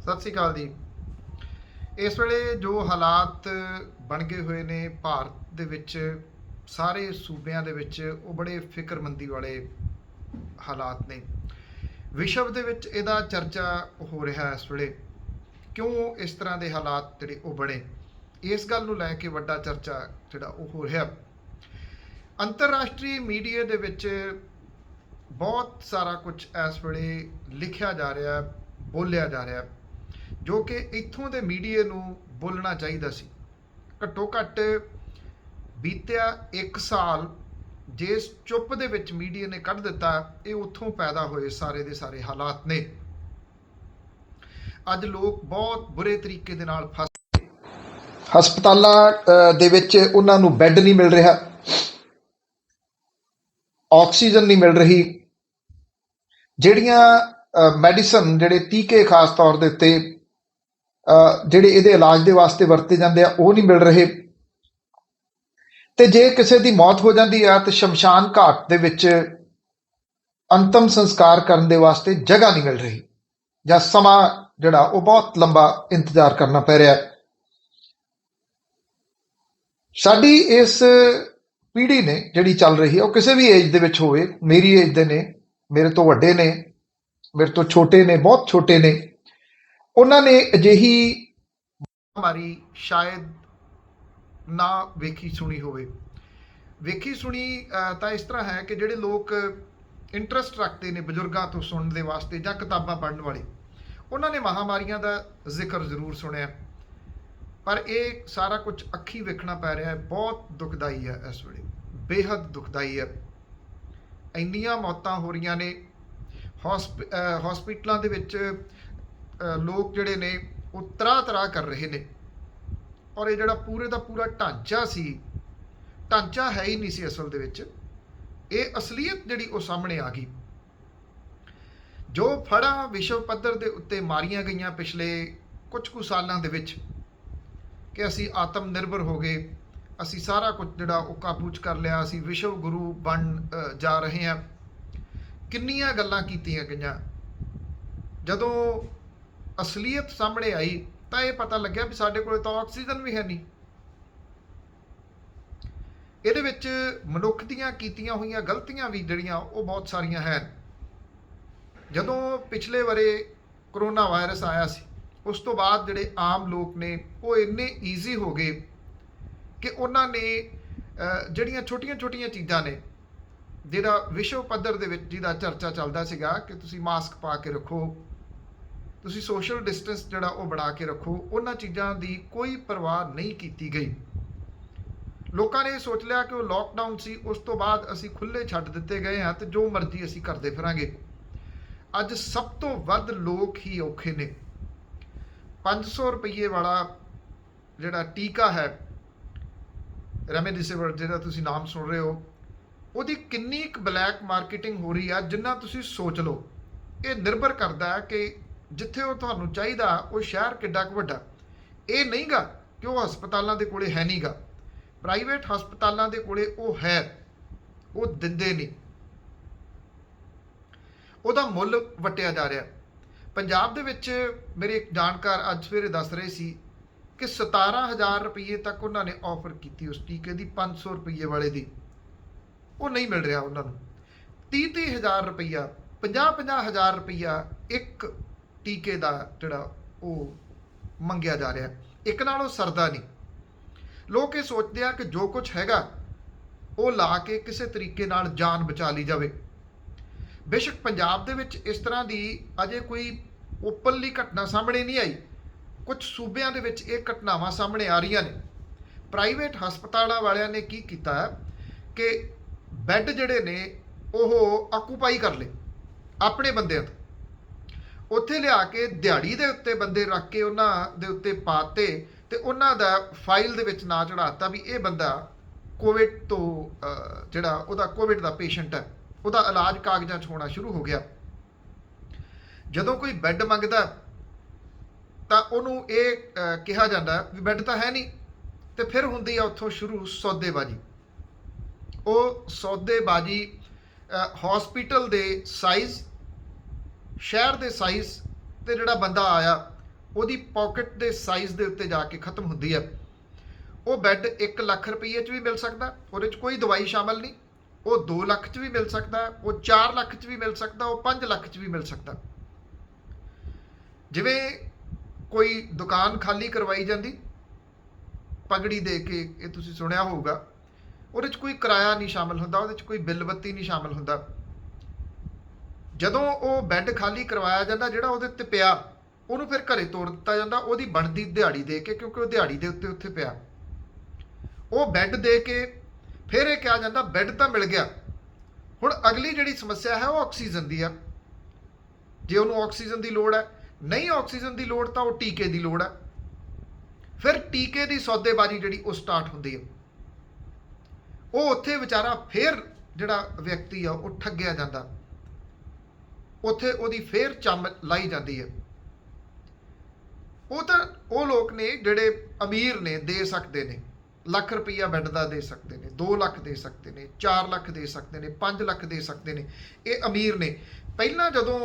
ਸਤਿ ਸ਼੍ਰੀ ਅਕਾਲ ਜੀ। ਇਸ ਵੇਲੇ ਜੋ ਹਾਲਾਤ ਬਣ ਗਏ ਹੋਏ ਨੇ ਭਾਰਤ ਦੇ ਵਿੱਚ, ਸਾਰੇ ਸੂਬਿਆਂ ਦੇ ਵਿੱਚ, ਉਹ ਬੜੇ ਫਿਕਰਮੰਦੀ ਵਾਲੇ ਹਾਲਾਤ ਨੇ। ਵਿਸ਼ਵ ਦੇ ਵਿੱਚ ਇਹਦਾ ਚਰਚਾ ਹੋ ਰਿਹਾ ਇਸ ਵੇਲੇ। ਕਿਉਂ ਇਸ ਤਰ੍ਹਾਂ ਦੇ ਹਾਲਾਤ ਜਿਹੜੇ ਉਹ ਬਣੇ, ਇਸ ਗੱਲ ਨੂੰ ਲੈ ਕੇ ਵੱਡਾ ਚਰਚਾ ਜਿਹੜਾ ਉਹ ਹੋ ਰਿਹਾ। ਅੰਤਰਰਾਸ਼ਟਰੀ ਮੀਡੀਆ ਦੇ ਵਿੱਚ ਬਹੁਤ ਸਾਰਾ ਕੁਝ ਇਸ ਵੇਲੇ ਲਿਖਿਆ ਜਾ ਰਿਹਾ, ਬੋਲਿਆ ਜਾ ਰਿਹਾ, ਜੋ ਕਿ ਇੱਥੋਂ ਦੇ ਮੀਡੀਆ ਨੂੰ ਬੋਲਣਾ ਚਾਹੀਦਾ ਸੀ। ਘੱਟੋ ਘੱਟ ਬੀਤਿਆ 1 ਸਾਲ ਜਿਸ ਚੁੱਪ ਦੇ ਵਿੱਚ ਮੀਡੀਆ ਨੇ ਕੱਢ ਦਿੱਤਾ, ਇਹ ਉੱਥੋਂ ਪੈਦਾ ਹੋਏ ਸਾਰੇ ਦੇ ਸਾਰੇ ਹਾਲਾਤ ਨੇ। ਅੱਜ ਲੋਕ ਬਹੁਤ ਬੁਰੇ ਤਰੀਕੇ ਦੇ ਨਾਲ ਫਸ ਹਸਪਤਾਲਾਂ ਦੇ ਵਿੱਚ ਉਹਨਾਂ ਨੂੰ ਬੈੱਡ ਨਹੀਂ ਮਿਲ ਰਿਹਾ, ਆਕਸੀਜਨ ਨਹੀਂ ਮਿਲ ਰਹੀ, ਜਿਹੜੀਆਂ ਮੈਡੀਸਨ, ਜਿਹੜੇ ਟੀਕੇ ਖਾਸ ਤੌਰ ਦੇ ਉੱਤੇ ਜਿਹੜੇ ਇਹਦੇ ਇਲਾਜ ਦੇ ਵਾਸਤੇ ਵਰਤੇ ਜਾਂਦੇ ਆ, ਉਹ ਨਹੀਂ ਮਿਲ ਰਹੇ। ਤੇ ਜੇ ਕਿਸੇ ਦੀ ਮੌਤ ਹੋ ਜਾਂਦੀ ਆ ਤਾਂ ਸ਼ਮਸ਼ਾਨ ਘਾਟ ਦੇ ਵਿੱਚ ਅੰਤਮ ਸੰਸਕਾਰ ਕਰਨ ਦੇ ਵਾਸਤੇ ਜਗ੍ਹਾ ਨਹੀਂ ਮਿਲ ਰਹੀ, ਜਾਂ ਸਮਾਂ ਜਿਹੜਾ ਉਹ ਬਹੁਤ ਲੰਬਾ ਇੰਤਜ਼ਾਰ ਕਰਨਾ ਪੈ ਰਿਹਾ। ਸਾਡੀ ਇਸ ਪੀੜ੍ਹੀ ਨੇ ਜਿਹੜੀ ਚੱਲ ਰਹੀ ਹੈ, ਉਹ ਕਿਸੇ ਵੀ ਏਜ ਦੇ ਵਿੱਚ ਹੋਵੇ, ਮੇਰੀ ਏਜ ਦੇ ਨੇ, ਮੇਰੇ ਤੋਂ ਵੱਡੇ ਨੇ, ਮੇਰੇ ਤੋਂ ਛੋਟੇ ਨੇ, ਬਹੁਤ ਛੋਟੇ ਨੇ, ਉਹਨਾਂ ਨੇ ਅਜਿਹੀ ਮਹਾਮਾਰੀ ਸ਼ਾਇਦ ਨਾ ਵੇਖੀ ਸੁਣੀ ਹੋਵੇ। ਵੇਖੀ ਸੁਣੀ ਤਾਂ ਇਸ ਤਰ੍ਹਾਂ ਹੈ ਕਿ ਜਿਹੜੇ ਲੋਕ ਇੰਟਰਸਟ ਰੱਖਦੇ ਨੇ ਬਜ਼ੁਰਗਾਂ ਤੋਂ ਸੁਣਨ ਦੇ ਵਾਸਤੇ ਜਾਂ ਕਿਤਾਬਾਂ ਪੜ੍ਹਨ ਵਾਲੇ, ਉਹਨਾਂ ਨੇ ਮਹਾਮਾਰੀਆਂ ਦਾ ਜ਼ਿਕਰ ਜ਼ਰੂਰ ਸੁਣਿਆ, ਪਰ ਇਹ ਸਾਰਾ ਕੁਝ ਅੱਖੀਂ ਵੇਖਣਾ ਪੈ ਰਿਹਾ ਹੈ। ਬਹੁਤ ਦੁਖਦਾਈ ਹੈ, ਇਸ ਵੇਲੇ ਬੇਹੱਦ ਦੁਖਦਾਈ ਹੈ। ਇੰਨੀਆਂ ਮੌਤਾਂ ਹੋ ਰਹੀਆਂ ਨੇ, ਹਸਪੀਟਲਾਂ ਦੇ ਵਿੱਚ ਲੋਕ ਜਿਹੜੇ ਨੇ ਉਹ ਤਰਾਹ ਕਰ ਰਹੇ ਨੇ, ਔਰ ਇਹ ਜਿਹੜਾ ਪੂਰੇ ਦਾ ਪੂਰਾ ਢਾਂਚਾ ਸੀ, ਢਾਂਚਾ ਹੈ ਹੀ ਨਹੀਂ ਸੀ ਅਸਲ ਦੇ ਵਿੱਚ। ਇਹ ਅਸਲੀਅਤ ਜਿਹੜੀ ਉਹ ਸਾਹਮਣੇ ਆ ਗਈ। ਜੋ ਫੜਾਂ ਵਿਸ਼ਵ ਪੱਧਰ ਦੇ ਉੱਤੇ ਮਾਰੀਆਂ ਗਈਆਂ ਪਿਛਲੇ ਕੁਝ ਕੁ ਸਾਲਾਂ ਦੇ ਵਿੱਚ ਕਿ ਅਸੀਂ ਆਤਮ ਨਿਰਭਰ ਹੋ ਗਏ, ਅਸੀਂ ਸਾਰਾ ਕੁਝ ਜਿਹੜਾ ਉਹ ਕਾਬੂ 'ਚ ਕਰ ਲਿਆ, ਅਸੀਂ ਵਿਸ਼ਵ ਗੁਰੂ ਬਣ ਜਾ ਰਹੇ ਹਾਂ, ਕਿੰਨੀਆਂ ਗੱਲਾਂ ਕੀਤੀਆਂ ਗਈਆਂ। ਜਦੋਂ ਅਸਲੀਅਤ ਸਾਹਮਣੇ ਆਈ ਤਾਂ ਇਹ ਪਤਾ ਲੱਗਿਆ ਵੀ ਸਾਡੇ ਕੋਲ ਤਾਂ ਆਕਸੀਜਨ ਵੀ ਹੈ ਨਹੀਂ। ਇਹਦੇ ਵਿੱਚ ਮਨੁੱਖ ਦੀਆਂ ਕੀਤੀਆਂ ਹੋਈਆਂ ਗਲਤੀਆਂ ਵੀ ਜਿਹੜੀਆਂ ਉਹ ਬਹੁਤ ਸਾਰੀਆਂ ਹੈ। ਜਦੋਂ ਪਿਛਲੇ ਵਰੇ ਕਰੋਨਾ ਵਾਇਰਸ ਆਇਆ ਸੀ, ਉਸ ਤੋਂ ਬਾਅਦ ਜਿਹੜੇ ਆਮ ਲੋਕ ਨੇ ਉਹ ਇੰਨੇ ਈਜ਼ੀ ਹੋ ਗਏ ਕਿ ਉਹਨਾਂ ਨੇ ਜਿਹੜੀਆਂ ਛੋਟੀਆਂ ਛੋਟੀਆਂ ਚੀਜ਼ਾਂ ਨੇ, ਜਿਹੜਾ ਵਿਸ਼ਵ ਪੱਧਰ ਦੇ ਵਿੱਚ ਜਿਹਦਾ ਚਰਚਾ ਚੱਲਦਾ ਸੀਗਾ ਕਿ ਤੁਸੀਂ ਮਾਸਕ ਪਾ ਕੇ ਰੱਖੋ, ਤੁਸੀਂ ਸੋਸ਼ਲ ਡਿਸਟੈਂਸ ਜਿਹੜਾ ਉਹ ਬਣਾ ਕੇ ਰੱਖੋ, ਉਹਨਾਂ ਚੀਜ਼ਾਂ ਦੀ ਕੋਈ ਪਰਵਾਹ ਨਹੀਂ ਕੀਤੀ ਗਈ। ਲੋਕਾਂ ਨੇ ਸੋਚ ਲਿਆ ਕਿ ਉਹ ਲੋਕਡਾਊਨ ਸੀ, ਉਸ ਤੋਂ ਬਾਅਦ ਅਸੀਂ ਖੁੱਲ੍ਹੇ ਛੱਡ ਦਿੱਤੇ ਗਏ ਹਾਂ ਤੇ ਜੋ ਮਰਜ਼ੀ ਅਸੀਂ ਕਰਦੇ ਫਿਰਾਂਗੇ। ਅੱਜ ਸਭ ਤੋਂ ਵੱਧ ਲੋਕ ਹੀ ਔਖੇ ਨੇ। 500 ਰੁਪਏ ਵਾਲਾ ਜਿਹੜਾ ਟੀਕਾ ਹੈ, ਰੈਮਡੇਸਿਵਿਰ, ਜਿਹੜਾ ਤੁਸੀਂ ਨਾਮ ਸੁਣ ਰਹੇ ਹੋ, ਉਹਦੀ ਕਿੰਨੀ ਕੁ ਬਲੈਕ ਮਾਰਕੀਟਿੰਗ ਹੋ ਰਹੀ ਆ, ਜਿੰਨਾ ਤੁਸੀਂ ਸੋਚ ਲਓ। ਇਹ ਨਿਰਭਰ ਕਰਦਾ ਹੈ ਕਿ ਜਿੱਥੇ ਉਹ ਤੁਹਾਨੂੰ ਚਾਹੀਦਾ ਉਹ ਸ਼ਹਿਰ ਕਿੱਡਾ ਕੁ ਵੱਡਾ। ਇਹ ਨਹੀਂਗਾ ਕਿ ਉਹ ਹਸਪਤਾਲਾਂ ਦੇ ਕੋਲੇ ਹੈ ਨਹੀਂਗਾ, ਪ੍ਰਾਈਵੇਟ ਹਸਪਤਾਲਾਂ ਦੇ ਕੋਲੇ ਉਹ ਹੈ, ਉਹ ਦਿੰਦੇ ਨਹੀਂ, ਉਹਦਾ ਮੁੱਲ ਵਟਿਆ ਜਾ ਰਿਹਾ। ਪੰਜਾਬ ਦੇ ਵਿੱਚ ਮੇਰੇ ਇੱਕ ਜਾਣਕਾਰ ਅੱਜ ਸਵੇਰੇ ਦੱਸ ਰਹੇ ਸੀ ਕਿ 17,000 ਰੁਪਏ ਤੱਕ ਉਹਨਾਂ ਨੇ ਆਫਰ ਕੀਤੀ ਉਸ ਟੀਕੇ ਦੀ, 500 ਰੁਪਏ ਵਾਲੇ ਦੀ, ਉਹ ਨਹੀਂ ਮਿਲ ਰਿਹਾ ਉਹਨਾਂ ਨੂੰ। 30,000 ਰੁਪਈਆ, 50,000 ਰੁਪਈਆ ਇੱਕ ਟੀਕੇ ਦਾ ਜਿਹੜਾ ਉਹ ਮੰਗਿਆ ਜਾ ਰਿਹਾ। ਇੱਕ ਨਾਲ ਉਹ ਸਰਦਾ ਨਹੀਂ। ਲੋਕ ਇਹ ਸੋਚਦੇ ਆ ਕਿ ਜੋ ਕੁਝ ਹੈਗਾ ਉਹ ਲਾ ਕੇ ਕਿਸੇ ਤਰੀਕੇ ਨਾਲ ਜਾਨ ਬਚਾ ਲਈ ਜਾਵੇ। ਬੇਸ਼ੱਕ ਪੰਜਾਬ ਦੇ ਵਿੱਚ ਇਸ ਤਰ੍ਹਾਂ ਦੀ ਅਜੇ ਕੋਈ ਓਪਨਲੀ ਘਟਨਾ ਸਾਹਮਣੇ ਨਹੀਂ ਆਈ, ਕੁਝ ਸੂਬਿਆਂ ਦੇ ਵਿੱਚ ਇਹ ਘਟਨਾਵਾਂ ਸਾਹਮਣੇ ਆ ਰਹੀਆਂ ਨੇ। ਪ੍ਰਾਈਵੇਟ ਹਸਪਤਾਲਾਂ ਵਾਲਿਆਂ ਨੇ ਕੀ ਕੀਤਾ ਕਿ ਬੈੱਡ ਜਿਹੜੇ ਨੇ ਉਹ ਆਕੂਪਾਈ ਕਰ ਲਏ ਆਪਣੇ ਬੰਦਿਆਂ ਤੋਂ, ਉੱਥੇ ਲਿਆ ਕੇ ਦਿਹਾੜੀ ਦੇ ਉੱਤੇ ਬੰਦੇ ਰੱਖ ਕੇ ਉਹਨਾਂ ਦੇ ਉੱਤੇ ਪਾਤੇ ਤੇ ਉਹਨਾਂ ਦਾ ਫਾਈਲ ਦੇ ਵਿੱਚ ਨਾਂ ਚੜ੍ਹਾਤਾ ਵੀ ਇਹ ਬੰਦਾ ਕੋਵਿਡ ਤੋਂ ਜਿਹੜਾ ਉਹਦਾ ਕੋਵਿਡ ਦਾ ਪੇਸ਼ੈਂਟ ਹੈ, ਉਹਦਾ ਇਲਾਜ ਕਾਗਜ਼ਾਂ 'ਚ ਹੋਣਾ ਸ਼ੁਰੂ ਹੋ ਗਿਆ। ਜਦੋਂ ਕੋਈ ਬੈੱਡ ਮੰਗਦਾ ਤਾਂ ਉਹਨੂੰ ਇਹ ਕਿਹਾ ਜਾਂਦਾ ਵੀ ਬੈੱਡ ਤਾਂ ਹੈ ਨਹੀਂ, ਤੇ ਫਿਰ ਹੁੰਦੀ ਆ ਉੱਥੋਂ ਸ਼ੁਰੂ ਸੌਦੇਬਾਜ਼ੀ। ਉਹ ਸੌਦੇਬਾਜ਼ੀ ਹਸਪੀਟਲ ਦੇ ਸਾਈਜ਼, ਸ਼ਹਿਰ ਦੇ ਸਾਈਜ਼, ਤੇ ਜਿਹੜਾ ਬੰਦਾ ਆਇਆ ਉਹਦੀ ਪਾਕਟ ਦੇ ਸਾਈਜ਼ ਦੇ ਉੱਤੇ ਜਾ ਕੇ ਖਤਮ ਹੁੰਦੀ ਹੈ। ਉਹ ਬੈੱਡ 1 ਲੱਖ ਰੁਪਏ 'ਚ ਵੀ ਮਿਲ ਸਕਦਾ, ਉਹਦੇ 'ਚ ਕੋਈ ਦਵਾਈ ਸ਼ਾਮਲ ਨਹੀਂ। ਉਹ 2 ਲੱਖ 'ਚ ਵੀ ਮਿਲ ਸਕਦਾ, ਉਹ 4 ਲੱਖ 'ਚ ਵੀ ਮਿਲ ਸਕਦਾ, ਉਹ 5 ਲੱਖ 'ਚ ਵੀ ਮਿਲ ਸਕਦਾ। ਜਿਵੇਂ ਕੋਈ ਦੁਕਾਨ ਖਾਲੀ ਕਰਵਾਈ ਜਾਂਦੀ ਪਗੜੀ ਦੇ ਕੇ, ਇਹ ਤੁਸੀਂ ਸੁਣਿਆ ਹੋਊਗਾ, ਉਹਦੇ 'ਚ ਕੋਈ ਕਿਰਾਇਆ ਨਹੀਂ ਸ਼ਾਮਲ ਹੁੰਦਾ, ਉਹਦੇ 'ਚ ਕੋਈ ਬਿੱਲ ਬੱਤੀ ਨਹੀਂ ਸ਼ਾਮਲ ਹੁੰਦਾ। ਜਦੋਂ ਉਹ ਬੈੱਡ ਖਾਲੀ ਕਰਵਾਇਆ ਜਾਂਦਾ, ਜਿਹੜਾ ਉਹਦੇ ਉੱਤੇ ਪਿਆ ਉਹਨੂੰ ਫਿਰ ਘਰੇ ਤੋੜ ਦਿੱਤਾ ਜਾਂਦਾ, ਉਹਦੀ ਬਣਦੀ ਦਿਹਾੜੀ ਦੇ ਕੇ, ਕਿਉਂਕਿ ਉਹ ਦਿਹਾੜੀ ਦੇ ਉੱਤੇ ਉੱਥੇ ਪਿਆ। ਉਹ ਬੈੱਡ ਦੇ ਕੇ ਫਿਰ ਇਹ ਕਿਹਾ ਜਾਂਦਾ ਬੈੱਡ ਤਾਂ ਮਿਲ ਗਿਆ। ਹੁਣ ਅਗਲੀ ਜਿਹੜੀ ਸਮੱਸਿਆ ਹੈ ਉਹ ਆਕਸੀਜਨ ਦੀ ਆ। ਜੇ ਉਹਨੂੰ ਆਕਸੀਜਨ ਦੀ ਲੋੜ ਹੈ, ਨਹੀਂ ਆਕਸੀਜਨ ਦੀ ਲੋੜ ਤਾਂ ਉਹ ਟੀਕੇ ਦੀ ਲੋੜ ਹੈ। ਫਿਰ ਟੀਕੇ ਦੀ ਸੌਦੇਬਾਜ਼ੀ ਜਿਹੜੀ ਉਹ ਸਟਾਰਟ ਹੁੰਦੀ ਹੈ। ਉਹ ਉੱਥੇ ਵਿਚਾਰਾ ਫਿਰ ਜਿਹੜਾ ਵਿਅਕਤੀ ਆ ਉਹ ਠੱਗਿਆ ਜਾਂਦਾ, ਉੱਥੇ ਉਹਦੀ ਫੇਰ ਚੰਮ ਲਾਈ ਜਾਂਦੀ ਹੈ। ਉਹ ਤਾਂ ਉਹ ਲੋਕ ਨੇ ਜਿਹੜੇ ਅਮੀਰ ਨੇ, ਦੇ ਸਕਦੇ ਨੇ, ਲੱਖ ਰੁਪਈਆ ਬੈੱਡ ਦਾ ਦੇ ਸਕਦੇ ਨੇ, 2 ਲੱਖ ਦੇ ਸਕਦੇ ਨੇ, 4 ਲੱਖ ਦੇ ਸਕਦੇ ਨੇ, 5 ਲੱਖ ਦੇ ਸਕਦੇ ਨੇ। ਇਹ ਅਮੀਰ ਨੇ। ਪਹਿਲਾਂ ਜਦੋਂ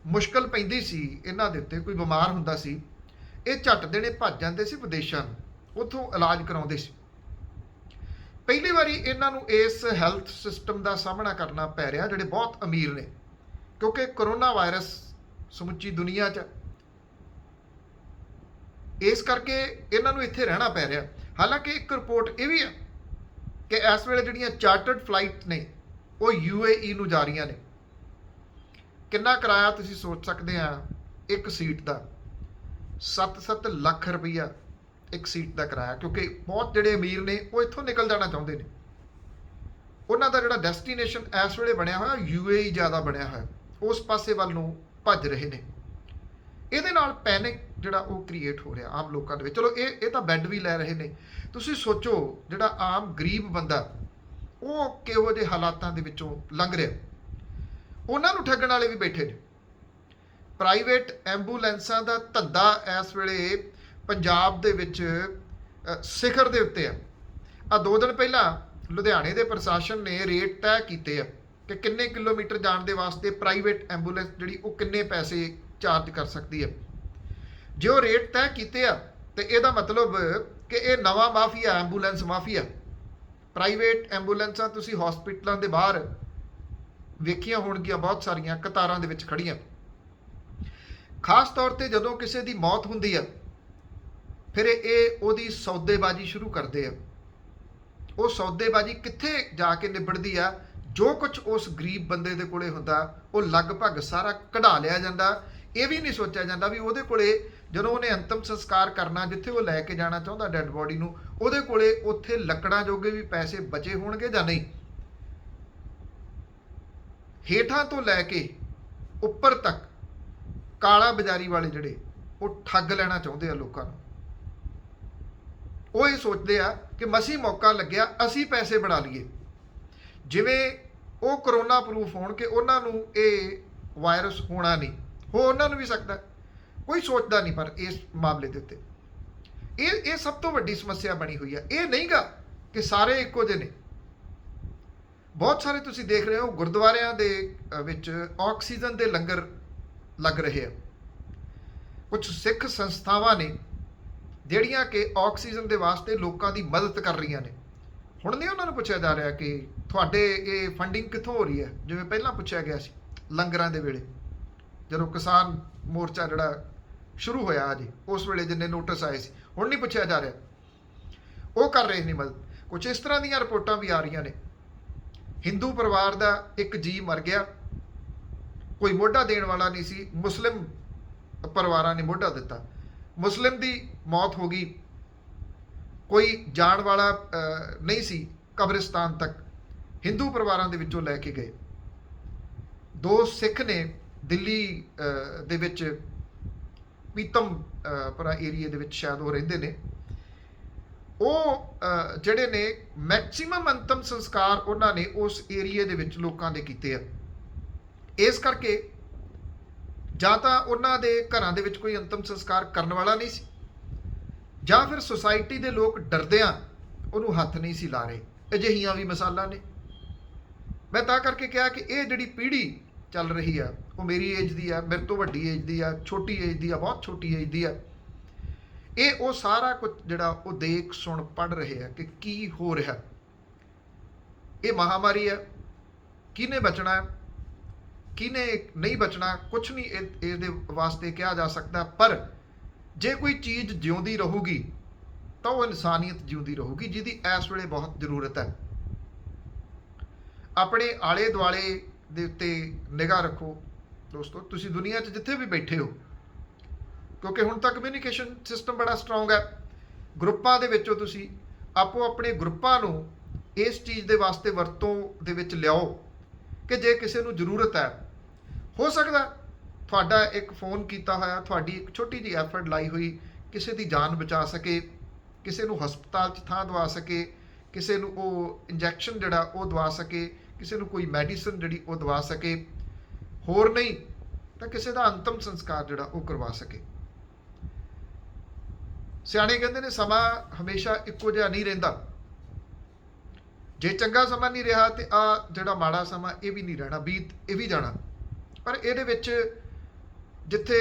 ਮੁਸ਼ਕਲ ਪੈਂਦੀ ਸੀ ਇਹਨਾਂ ਦੇ ਉੱਤੇ, ਕੋਈ ਬਿਮਾਰ ਹੁੰਦਾ ਸੀ, ਇਹ ਝੱਟ ਦੇਣੇ ਭੱਜ ਜਾਂਦੇ ਸੀ ਵਿਦੇਸ਼ਾਂ ਨੂੰ, ਉੱਥੋਂ ਇਲਾਜ ਕਰਾਉਂਦੇ ਸੀ। ਪਹਿਲੀ ਵਾਰੀ ਇਹਨਾਂ ਨੂੰ ਇਸ ਹੈਲਥ ਸਿਸਟਮ ਦਾ ਸਾਹਮਣਾ ਕਰਨਾ ਪੈ ਰਿਹਾ ਜਿਹੜੇ ਬਹੁਤ ਅਮੀਰ ਨੇ, ਕਿਉਂਕਿ ਕਰੋਨਾ ਵਾਇਰਸ ਸਮੁੱਚੀ ਦੁਨੀਆ 'ਚ, ਇਸ ਕਰਕੇ ਇਹਨਾਂ ਨੂੰ ਇੱਥੇ ਰਹਿਣਾ ਪੈ ਰਿਹਾ। ਹਾਲਾਂਕਿ ਇੱਕ ਰਿਪੋਰਟ ਇਹ ਵੀ ਹੈ ਕਿ ਇਸ ਵੇਲੇ ਜਿਹੜੀਆਂ ਚਾਰਟਰਡ ਫਲਾਈਟ ਨੇ ਉਹ UAE ਨੂੰ ਜਾ ਰਹੀਆਂ ਨੇ। ਕਿੰਨਾ ਕਿਰਾਇਆ ਤੁਸੀਂ ਸੋਚ ਸਕਦੇ ਆ ਇੱਕ ਸੀਟ ਦਾ? 7-7 ਲੱਖ ਰੁਪਈਆ ਇੱਕ ਸੀਟ ਦਾ ਕਿਰਾਇਆ, ਕਿਉਂਕਿ ਬਹੁਤ ਜਿਹੜੇ ਅਮੀਰ ਨੇ ਉਹ ਇੱਥੋਂ ਨਿਕਲ ਜਾਣਾ ਚਾਹੁੰਦੇ ਨੇ। ਉਹਨਾਂ ਦਾ ਜਿਹੜਾ ਡੈਸਟੀਨੇਸ਼ਨ ਇਸ ਵੇਲੇ ਬਣਿਆ ਹੋਇਆ UAE ਜ਼ਿਆਦਾ ਬਣਿਆ ਹੋਇਆ, ਉਸ ਪਾਸੇ ਵੱਲ ਨੂੰ ਭੱਜ ਰਹੇ ਨੇ। ਇਹਦੇ ਨਾਲ ਪੈਨਿਕ ਜਿਹੜਾ ਉਹ ਕ੍ਰੀਏਟ ਹੋ ਰਿਹਾ ਆਮ ਲੋਕਾਂ ਦੇ ਵਿੱਚ। ਚਲੋ ਇਹ ਤਾਂ ਬੈੱਡ ਵੀ ਲੈ ਰਹੇ ਨੇ। ਤੁਸੀਂ ਸੋਚੋ ਜਿਹੜਾ ਆਮ ਗਰੀਬ ਬੰਦਾ ਉਹ ਕਿਹੋ ਜਿਹੇ ਹਾਲਾਤਾਂ ਦੇ ਵਿੱਚੋਂ ਲੰਘ ਰਿਹਾ। ਉਹਨਾਂ ਨੂੰ ਠੱਗਣ ਵਾਲੇ ਵੀ ਬੈਠੇ ਨੇ। ਪ੍ਰਾਈਵੇਟ ਐਂਬੂਲੈਂਸਾਂ ਦਾ ਧੰਦਾ ਇਸ ਵੇਲੇ ਪੰਜਾਬ ਦੇ ਵਿੱਚ ਸਿਖਰ ਦੇ ਉੱਤੇ ਆ। 2 ਦਿਨ ਪਹਿਲਾਂ ਲੁਧਿਆਣੇ ਦੇ ਪ੍ਰਸ਼ਾਸਨ ਨੇ ਰੇਟ ਤੈਅ ਕੀਤੇ ਆ ਕਿ ਕਿੰਨੇ ਕਿਲੋਮੀਟਰ ਜਾਣ ਦੇ ਵਾਸਤੇ ਪ੍ਰਾਈਵੇਟ ਐਂਬੂਲੈਂਸ ਜਿਹੜੀ ਉਹ ਕਿੰਨੇ ਪੈਸੇ ਚਾਰਜ ਕਰ ਸਕਦੀ ਹੈ। ਜੇ ਉਹ ਰੇਟ ਤੈਅ ਕੀਤੇ ਆ ਤੇ ਇਹਦਾ ਮਤਲਬ ਕਿ ਇਹ ਨਵਾਂ ਮਾਫੀਆ, ਐਂਬੂਲੈਂਸ ਮਾਫੀਆ। ਪ੍ਰਾਈਵੇਟ ਐਂਬੂਲੈਂਸਾਂ ਤੁਸੀਂ ਹਸਪੀਟਲਾਂ ਦੇ ਬਾਹਰ ਵੇਖੀਆਂ ਹੋਣਗੀਆਂ, ਬਹੁਤ ਸਾਰੀਆਂ ਕਤਾਰਾਂ ਦੇ ਵਿੱਚ ਖੜੀਆਂ। ਖਾਸ ਤੌਰ ਤੇ ਜਦੋਂ ਕਿਸੇ ਦੀ ਮੌਤ ਹੁੰਦੀ ਆ, ਫਿਰ ਇਹ ਉਹਦੀ ਸੌਦੇਬਾਜ਼ੀ ਸ਼ੁਰੂ ਕਰਦੇ ਆ। ਉਹ ਸੌਦੇਬਾਜ਼ੀ ਕਿੱਥੇ ਜਾ ਕੇ ਨਿਬੜਦੀ ਆ? ਜੋ ਕੁਝ ਉਸ ਗਰੀਬ ਬੰਦੇ ਦੇ ਕੋਲੇ ਹੁੰਦਾ ਉਹ ਲਗਭਗ ਸਾਰਾ ਕਢਾ ਲਿਆ ਜਾਂਦਾ। ਇਹ ਵੀ ਨਹੀਂ ਸੋਚਿਆ ਜਾਂਦਾ ਵੀ ਉਹਦੇ ਕੋਲੇ ਜਦੋਂ ਉਹਨੇ ਅੰਤਮ ਸੰਸਕਾਰ ਕਰਨਾ, ਜਿੱਥੇ ਉਹ ਲੈ ਕੇ ਜਾਣਾ ਚਾਹੁੰਦਾ ਡੈੱਡ ਬੋਡੀ ਨੂੰ, ਉਹਦੇ ਕੋਲੇ ਉੱਥੇ ਲੱਕੜਾਂ ਜੋਗੇ ਵੀ ਪੈਸੇ ਬਚੇ ਹੋਣਗੇ ਜਾਂ ਨਹੀਂ। ਹੇਠਾਂ ਤੋਂ ਲੈ ਕੇ ਉੱਪਰ ਤੱਕ ਕਾਲਾ ਬਾਜ਼ਾਰੀ ਵਾਲੇ ਜਿਹੜੇ ਉਹ ਠੱਗ ਲੈਣਾ ਚਾਹੁੰਦੇ ਆ ਲੋਕਾਂ ਨੂੰ। ਉਹ ਇਹ ਸੋਚਦੇ ਆ ਕਿ ਮਸੀਂ ਮੌਕਾ ਲੱਗਿਆ, ਅਸੀਂ ਪੈਸੇ ਬਣਾ ਲਈਏ। ਜਿਵੇਂ ਉਹ ਕਰੋਨਾ ਪ੍ਰੂਫ ਹੋਣ ਕਿ ਉਹਨਾਂ ਨੂੰ ਇਹ ਵਾਇਰਸ ਹੋਣਾ ਨਹੀਂ, ਹੋ ਉਹਨਾਂ ਨੂੰ ਵੀ ਸਕਦਾ, ਕੋਈ ਸੋਚਦਾ ਨਹੀਂ। ਪਰ ਇਸ ਮਾਮਲੇ ਦੇ ਉੱਤੇ ਇਹ ਸਭ ਤੋਂ ਵੱਡੀ ਸਮੱਸਿਆ ਬਣੀ ਹੋਈ ਹੈ। ਇਹ ਨਹੀਂਗਾ ਕਿ ਸਾਰੇ ਇੱਕੋ ਜਿਹੇ ਨੇ। ਬਹੁਤ ਸਾਰੇ ਤੁਸੀਂ ਦੇਖ ਰਹੇ ਹੋ ਗੁਰਦੁਆਰਿਆਂ ਦੇ ਵਿੱਚ ਆਕਸੀਜਨ ਦੇ ਲੰਗਰ ਲੱਗ ਰਹੇ ਆ। ਕੁਝ ਸਿੱਖ ਸੰਸਥਾਵਾਂ ਨੇ ਜਿਹੜੀਆਂ ਕਿ ਆਕਸੀਜਨ ਦੇ ਵਾਸਤੇ ਲੋਕਾਂ ਦੀ ਮਦਦ ਕਰ ਰਹੀਆਂ ਨੇ। ਹੁਣ ਨਹੀਂ ਉਹਨਾਂ ਨੂੰ ਪੁੱਛਿਆ ਜਾ ਰਿਹਾ ਕਿ ਤੁਹਾਡੇ ਇਹ ਫੰਡਿੰਗ ਕਿੱਥੋਂ ਹੋ ਰਹੀ ਹੈ, ਜਿਵੇਂ ਪਹਿਲਾਂ ਪੁੱਛਿਆ ਗਿਆ ਸੀ ਲੰਗਰਾਂ ਦੇ ਵੇਲੇ, ਜਦੋਂ ਕਿਸਾਨ ਮੋਰਚਾ ਜਿਹੜਾ ਸ਼ੁਰੂ ਹੋਇਆ ਜੀ, ਉਸ ਵੇਲੇ ਜਿੰਨੇ ਨੋਟਿਸ ਆਏ ਸੀ। ਹੁਣ ਨਹੀਂ ਪੁੱਛਿਆ ਜਾ ਰਿਹਾ, ਉਹ ਕਰ ਰਹੇ ਨੇ ਮਦਦ। ਕੁਝ ਇਸ ਤਰ੍ਹਾਂ ਦੀਆਂ ਰਿਪੋਰਟਾਂ ਵੀ ਆ ਰਹੀਆਂ ਨੇ। ਹਿੰਦੂ ਪਰਿਵਾਰ ਦਾ ਇੱਕ ਜੀ ਮਰ ਗਿਆ, ਕੋਈ ਮੋਢਾ ਦੇਣ ਵਾਲਾ ਨਹੀਂ ਸੀ, ਮੁਸਲਿਮ ਪਰਿਵਾਰਾਂ ਨੇ ਮੋਢਾ ਦਿੱਤਾ। ਮੁਸਲਿਮ ਦੀ ਮੌਤ ਹੋ ਗਈ, ਕੋਈ ਜਾਣ ਵਾਲਾ ਨਹੀਂ ਸੀ ਕਬਰਿਸਤਾਨ ਤੱਕ, ਹਿੰਦੂ ਪਰਿਵਾਰਾਂ ਦੇ ਵਿੱਚੋਂ ਲੈ ਕੇ ਗਏ। 2 ਸਿੱਖ ਨੇ ਦਿੱਲੀ ਦੇ ਵਿੱਚ ਪੀਤਮਪੁਰਾ ਏਰੀਏ ਦੇ ਵਿੱਚ, ਸ਼ਾਇਦ ਉਹ ਰਹਿੰਦੇ ਨੇ। ਉਹ ਜਿਹੜੇ ਨੇ ਮੈਕਸਿਮਮ ਅੰਤਮ ਸੰਸਕਾਰ ਉਹਨਾਂ ਨੇ ਉਸ ਏਰੀਏ ਦੇ ਵਿੱਚ ਲੋਕਾਂ ਦੇ ਕੀਤੇ ਆ। ਇਸ ਕਰਕੇ ਜਾਂ ਤਾਂ ਉਹਨਾਂ ਦੇ ਘਰਾਂ ਦੇ ਵਿੱਚ ਕੋਈ ਅੰਤਮ ਸੰਸਕਾਰ ਕਰਨ ਵਾਲਾ ਨਹੀਂ ਸੀ, ਜਾਂ ਫਿਰ ਸੁਸਾਇਟੀ ਦੇ ਲੋਕ ਡਰਦਿਆਂ ਉਹਨੂੰ ਹੱਥ ਨਹੀਂ ਸੀ ਲਾ ਰਹੇ। ਅਜਿਹੀਆਂ ਵੀ ਮਿਸਾਲਾਂ ਨੇ। ਮੈਂ ਤਾਂ ਕਰਕੇ ਕਿਹਾ ਕਿ ਇਹ ਜਿਹੜੀ ਪੀੜ੍ਹੀ ਚੱਲ ਰਹੀ ਆ ਉਹ ਮੇਰੀ ਏਜ ਦੀ ਆ, ਮੇਰੇ ਤੋਂ ਵੱਡੀ ਏਜ ਦੀ ਆ, ਛੋਟੀ ਏਜ ਦੀ ਆ, ਬਹੁਤ ਛੋਟੀ ਏਜ ਦੀ ਆ। ਇਹ ਉਹ ਸਾਰਾ ਕੁਝ ਜਿਹੜਾ ਉਹ ਦੇਖ ਸੁਣ ਪੜ੍ਹ ਰਹੇ ਆ ਕਿ ਕੀ ਹੋ ਰਿਹਾ। ਇਹ ਮਹਾਮਾਰੀ ਹੈ, ਕਿਹਨੇ ਬਚਣਾ ਹੈ, ਕਿਹਨੇ ਨਹੀਂ ਬਚਣਾ, ਕੁਝ ਨਹੀਂ ਇਹਦੇ ਵਾਸਤੇ ਕਿਹਾ ਜਾ ਸਕਦਾ। ਪਰ ਜੇ ਕੋਈ ਚੀਜ਼ ਜਿਉਂਦੀ ਰਹੂਗੀ ਤਾਂ ਉਹ ਇਨਸਾਨੀਅਤ ਜਿਉਂਦੀ ਰਹੂਗੀ, ਜਿਹਦੀ ਇਸ ਵੇਲੇ ਬਹੁਤ ਜ਼ਰੂਰਤ ਹੈ। ਆਪਣੇ ਆਲੇ ਦੁਆਲੇ ਦੇ ਉੱਤੇ ਨਿਗਾਹ ਰੱਖੋ ਦੋਸਤੋ, ਤੁਸੀਂ ਦੁਨੀਆ 'ਚ ਜਿੱਥੇ ਵੀ ਬੈਠੇ ਹੋ, ਕਿਉਂਕਿ ਹੁਣ ਤੱਕ ਕਮਿਊਨੀਕੇਸ਼ਨ ਸਿਸਟਮ ਬੜਾ ਸਟਰੋਂਗ ਹੈ। ਗਰੁੱਪਾਂ ਦੇ ਵਿੱਚੋਂ ਤੁਸੀਂ ਆਪੋ ਆਪਣੇ ਗਰੁੱਪਾਂ ਨੂੰ ਇਸ ਚੀਜ਼ ਦੇ ਵਾਸਤੇ ਵਰਤੋਂ ਦੇ ਵਿੱਚ ਲਿਆਓ ਕਿ ਜੇ ਕਿਸੇ ਨੂੰ ਜ਼ਰੂਰਤ ਹੈ, ਹੋ ਸਕਦਾ ਤੁਹਾਡਾ ਇੱਕ ਫੋਨ ਕੀਤਾ ਹੋਇਆ, ਤੁਹਾਡੀ ਇੱਕ ਛੋਟੀ ਜਿਹੀ ਐਫਰਟ ਲਾਈ ਹੋਈ ਕਿਸੇ ਦੀ ਜਾਨ ਬਚਾ ਸਕੇ, ਕਿਸੇ ਨੂੰ ਹਸਪਤਾਲ 'ਚ ਥਾਂ ਦਵਾ ਸਕੇ, ਕਿਸੇ ਨੂੰ ਉਹ ਇੰਜੈਕਸ਼ਨ ਜਿਹੜਾ ਉਹ ਦਵਾ ਸਕੇ, ਕਿਸੇ ਨੂੰ ਕੋਈ ਮੈਡੀਸਨ ਜਿਹੜੀ ਉਹ ਦਵਾ ਸਕੇ, ਹੋਰ ਨਹੀਂ ਤਾਂ ਕਿਸੇ ਦਾ ਅੰਤਮ ਸੰਸਕਾਰ ਜਿਹੜਾ ਉਹ ਕਰਵਾ ਸਕੇ। ਸਿਆਣੇ ਕਹਿੰਦੇ ਨੇ ਸਮਾਂ ਹਮੇਸ਼ਾ ਇੱਕੋ ਜਿਹਾ ਨਹੀਂ ਰਹਿੰਦਾ। ਜੇ ਚੰਗਾ ਸਮਾਂ ਨਹੀਂ ਰਿਹਾ ਤੇ ਆ ਜਿਹੜਾ ਮਾੜਾ ਸਮਾਂ ਇਹ ਵੀ ਨਹੀਂ ਰਹਿਣਾ, ਬੀਤ ਇਹ ਵੀ ਜਾਣਾ। ਪਰ ਇਹਦੇ ਵਿੱਚ ਜਿੱਥੇ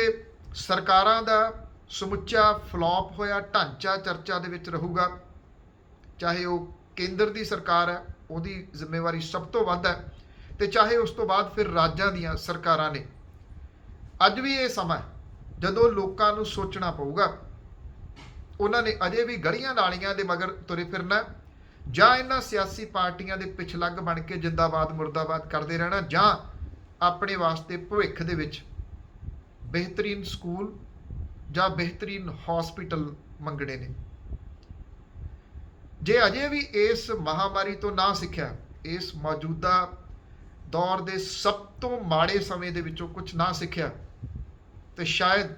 ਸਰਕਾਰਾਂ ਦਾ ਸਮੁੱਚਾ ਫਲॉप ਹੋਇਆ ਢਾਂਚਾ ਚਰਚਾ ਦੇ ਵਿੱਚ ਰਹੂਗਾ, ਚਾਹੇ ਉਹ ਕੇਂਦਰ ਦੀ ਸਰਕਾਰ ਹੈ, ਉਹਦੀ ਜ਼ਿੰਮੇਵਾਰੀ ਸਭ ਤੋਂ ਵੱਧ ਹੈ, ਤੇ ਚਾਹੇ ਉਸ ਤੋਂ ਬਾਅਦ ਫਿਰ ਰਾਜਾਂ ਦੀਆਂ ਸਰਕਾਰਾਂ ਨੇ। ਅੱਜ ਵੀ ਇਹ ਸਮਾਂ ਜਦੋਂ ਲੋਕਾਂ ਨੂੰ ਸੋਚਣਾ ਪਊਗਾ, ਉਹਨਾਂ ਨੇ ਅਜੇ ਵੀ ਗਲੀਆਂ ਨਾਲੀਆਂ ਦੇ ਮਗਰ ਤੁਰੇ ਫਿਰਨਾ, ਜਾਂ ਇਹਨਾਂ ਸਿਆਸੀ ਪਾਰਟੀਆਂ ਦੇ ਪਿਛਲੱਗ ਬਣ ਕੇ ਜਿੰਦਾਬਾਦ ਮੁਰਦਾਬਾਦ ਕਰਦੇ ਰਹਿਣਾ, ਜਾਂ ਆਪਣੇ ਵਾਸਤੇ ਭਵਿੱਖ ਦੇ ਵਿੱਚ ਬਿਹਤਰੀਨ ਸਕੂਲ ਜਾਂ ਬਿਹਤਰੀਨ ਹਸਪੀਟਲ ਮੰਗਣੇ ਨੇ। ਜੇ ਅਜੇ ਵੀ ਇਸ ਮਹਾਮਾਰੀ ਤੋਂ ਨਾ ਸਿੱਖਿਆ, ਇਸ ਮੌਜੂਦਾ ਦੌਰ ਦੇ ਸਭ ਤੋਂ ਮਾੜੇ ਸਮੇਂ ਦੇ ਵਿੱਚੋਂ ਕੁਝ ਨਾ ਸਿੱਖਿਆ, ਤੇ ਸ਼ਾਇਦ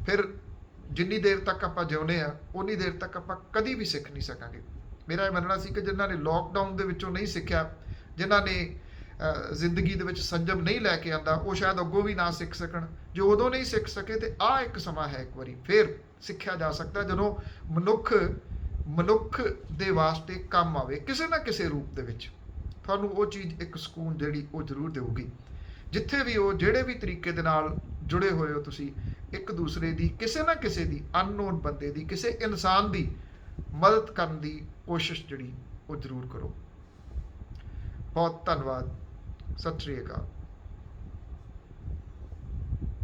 ਫਿਰ ਜਿੰਨੀ ਦੇਰ ਤੱਕ ਆਪਾਂ ਜਿਉਂਦੇ ਆ ਉਨੀ ਦੇਰ ਤੱਕ ਆਪਾਂ ਕਦੀ ਵੀ ਸਿੱਖ ਨਹੀਂ ਸਕਾਂਗੇ। ਮੇਰਾ ਇਹ ਮੰਨਣਾ ਸੀ ਕਿ ਜਿਨ੍ਹਾਂ ਨੇ ਲੋਕਡਾਊਨ ਦੇ ਵਿੱਚੋਂ ਨਹੀਂ ਸਿੱਖਿਆ, ਜਿਨ੍ਹਾਂ ਨੇ ਜ਼ਿੰਦਗੀ ਦੇ ਵਿੱਚ ਸੰਜਮ ਨਹੀਂ ਲੈ ਕੇ ਆਂਦਾ, ਉਹ ਸ਼ਾਇਦ ਅੱਗੋਂ ਵੀ ਨਾ ਸਿੱਖ ਸਕਣ। ਜੋ ਉਦੋਂ ਨਹੀਂ ਸਿੱਖ ਸਕੇ, ਤੇ ਆਹ ਇੱਕ ਸਮਾਂ ਹੈ, ਇੱਕ ਵਾਰੀ ਫਿਰ ਸਿੱਖਿਆ ਜਾ ਸਕਦਾ, ਜਦੋਂ ਮਨੁੱਖ ਦੇ ਵਾਸਤੇ ਕੰਮ ਆਵੇ ਕਿਸੇ ਨਾ ਕਿਸੇ ਰੂਪ ਦੇ ਵਿੱਚ। ਤੁਹਾਨੂੰ ਉਹ ਚੀਜ਼ ਇੱਕ ਸਕੂਨ ਜਿਹੜੀ ਉਹ ਜ਼ਰੂਰ ਦੇਊਗੀ। ਜਿੱਥੇ ਵੀ ਹੋ, ਜਿਹੜੇ ਵੀ ਤਰੀਕੇ ਦੇ ਨਾਲ ਜੁੜੇ ਹੋਏ ਹੋ, ਤੁਸੀਂ ਇੱਕ ਦੂਸਰੇ ਦੀ, ਕਿਸੇ ਨਾ ਕਿਸੇ ਦੀ, ਅਨਨੋਨ ਬੰਦੇ ਦੀ, ਕਿਸੇ ਇਨਸਾਨ ਦੀ ਮਦਦ ਕਰਨ ਦੀ ਕੋਸ਼ਿਸ਼ ਜਿਹੜੀ ਉਹ ਜ਼ਰੂਰ ਕਰੋ। ਬਹੁਤ ਧੰਨਵਾਦ। ਸਤਿ ਸ਼੍ਰੀ ਅਕਾਲ।